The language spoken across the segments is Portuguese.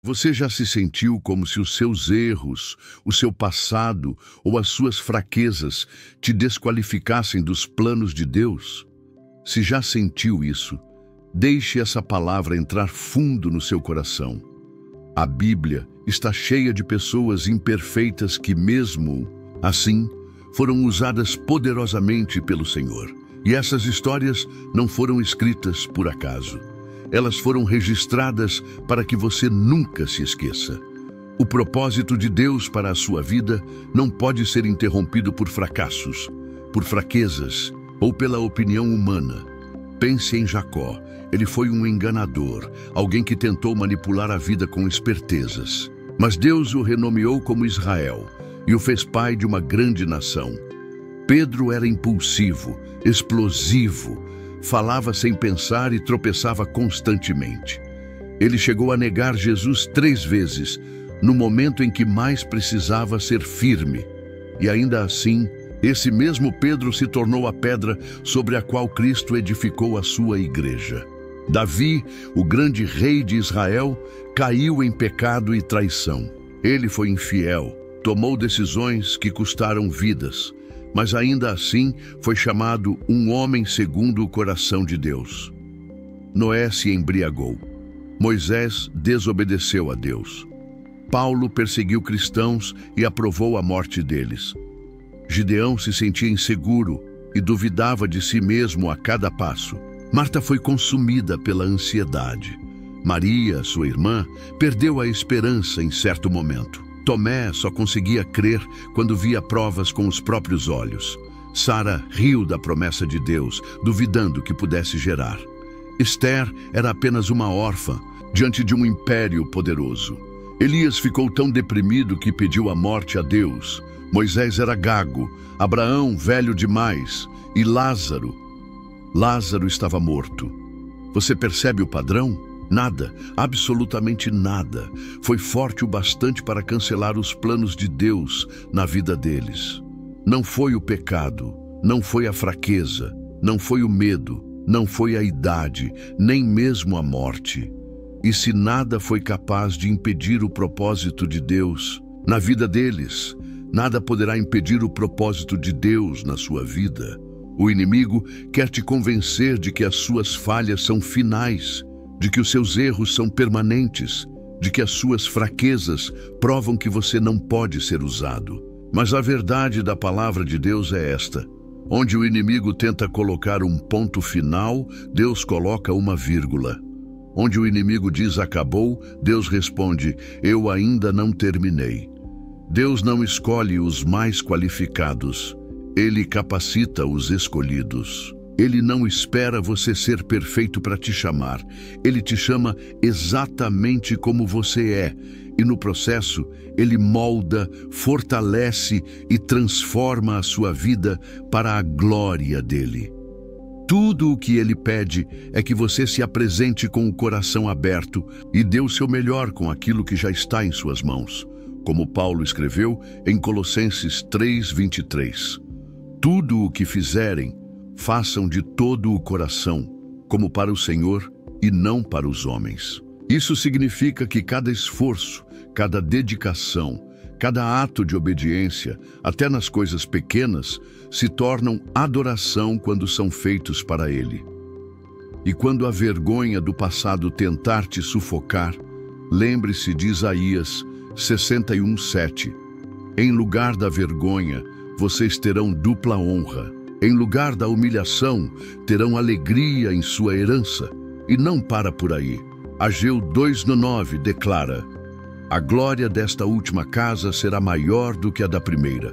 Você já se sentiu como se os seus erros, o seu passado ou as suas fraquezas te desqualificassem dos planos de Deus? Se já sentiu isso, deixe essa palavra entrar fundo no seu coração. A Bíblia está cheia de pessoas imperfeitas que, mesmo assim, foram usadas poderosamente pelo Senhor. E essas histórias não foram escritas por acaso. Elas foram registradas para que você nunca se esqueça. O propósito de Deus para a sua vida não pode ser interrompido por fracassos, por fraquezas ou pela opinião humana. Pense em Jacó. Ele foi um enganador, alguém que tentou manipular a vida com espertezas. Mas Deus o renomeou como Israel e o fez pai de uma grande nação. Pedro era impulsivo, explosivo, falava sem pensar e tropeçava constantemente. Ele chegou a negar Jesus 3 vezes, no momento em que mais precisava ser firme. E ainda assim, esse mesmo Pedro se tornou a pedra sobre a qual Cristo edificou a sua igreja. Davi, o grande rei de Israel, caiu em pecado e traição. Ele foi infiel, tomou decisões que custaram vidas, mas ainda assim foi chamado um homem segundo o coração de Deus. Noé se embriagou. Moisés desobedeceu a Deus. Paulo perseguiu cristãos e aprovou a morte deles. Gideão se sentia inseguro e duvidava de si mesmo a cada passo. Marta foi consumida pela ansiedade. Maria, sua irmã, perdeu a esperança em certo momento. Tomé só conseguia crer quando via provas com os próprios olhos. Sara riu da promessa de Deus, duvidando que pudesse gerar. Esther era apenas uma órfã diante de um império poderoso. Elias ficou tão deprimido que pediu a morte a Deus. Moisés era gago, Abraão velho demais e Lázaro estava morto. Você percebe o padrão? Nada, absolutamente nada, foi forte o bastante para cancelar os planos de Deus na vida deles. Não foi o pecado, não foi a fraqueza, não foi o medo, não foi a idade, nem mesmo a morte. E se nada foi capaz de impedir o propósito de Deus na vida deles, nada poderá impedir o propósito de Deus na sua vida. O inimigo quer te convencer de que as suas falhas são finais, de que os seus erros são permanentes, de que as suas fraquezas provam que você não pode ser usado. Mas a verdade da palavra de Deus é esta: onde o inimigo tenta colocar um ponto final, Deus coloca uma vírgula. Onde o inimigo diz acabou, Deus responde, eu ainda não terminei. Deus não escolhe os mais qualificados, Ele capacita os escolhidos. Ele não espera você ser perfeito para te chamar. Ele te chama exatamente como você é. E no processo, Ele molda, fortalece e transforma a sua vida para a glória dEle. Tudo o que Ele pede é que você se apresente com o coração aberto e dê o seu melhor com aquilo que já está em suas mãos. Como Paulo escreveu em Colossenses 3:23. Tudo o que fizerem, façam de todo o coração, como para o Senhor e não para os homens. Isso significa que cada esforço, cada dedicação, cada ato de obediência, até nas coisas pequenas, se tornam adoração quando são feitos para Ele. E quando a vergonha do passado tentar te sufocar, lembre-se de Isaías 61:7. Em lugar da vergonha, vocês terão dupla honra. Em lugar da humilhação, terão alegria em sua herança. E não para por aí. Ageu 2:9 declara: a glória desta última casa será maior do que a da primeira.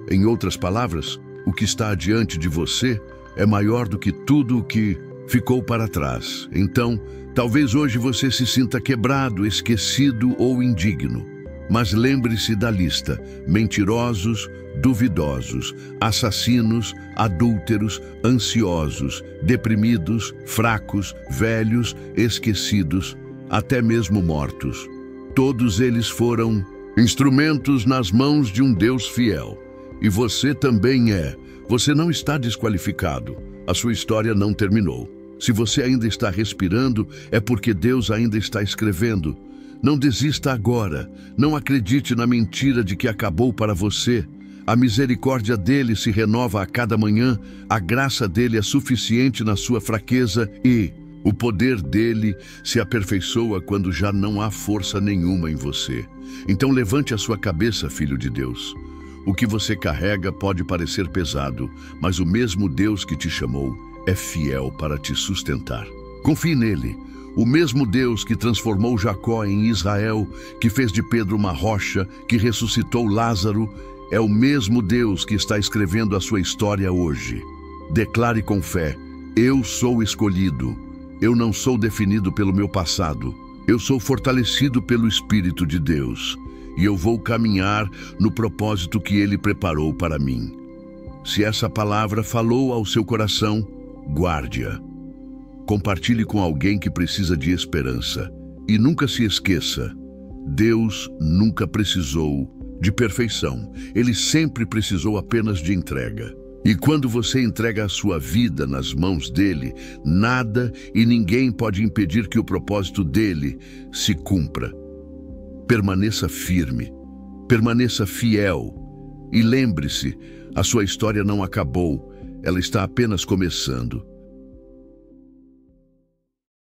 Em outras palavras, o que está adiante de você é maior do que tudo o que ficou para trás. Então, talvez hoje você se sinta quebrado, esquecido ou indigno. Mas lembre-se da lista: mentirosos, duvidosos, assassinos, adúlteros, ansiosos, deprimidos, fracos, velhos, esquecidos, até mesmo mortos. Todos eles foram instrumentos nas mãos de um Deus fiel. E você também é. Você não está desqualificado. A sua história não terminou. Se você ainda está respirando, é porque Deus ainda está escrevendo. Não desista agora. Não acredite na mentira de que acabou para você. A misericórdia dele se renova a cada manhã, a graça dele é suficiente na sua fraqueza e o poder dele se aperfeiçoa quando já não há força nenhuma em você. Então levante a sua cabeça, filho de Deus. O que você carrega pode parecer pesado, mas o mesmo Deus que te chamou é fiel para te sustentar. Confie nele. O mesmo Deus que transformou Jacó em Israel, que fez de Pedro uma rocha, que ressuscitou Lázaro, é o mesmo Deus que está escrevendo a sua história hoje. Declare com fé: eu sou escolhido. Eu não sou definido pelo meu passado. Eu sou fortalecido pelo Espírito de Deus. E eu vou caminhar no propósito que Ele preparou para mim. Se essa palavra falou ao seu coração, guarde-a. Compartilhe com alguém que precisa de esperança. E nunca se esqueça, Deus nunca precisou de perfeição. Ele sempre precisou apenas de entrega. E quando você entrega a sua vida nas mãos dele, nada e ninguém pode impedir que o propósito dele se cumpra. Permaneça firme, permaneça fiel. E lembre-se, a sua história não acabou, ela está apenas começando.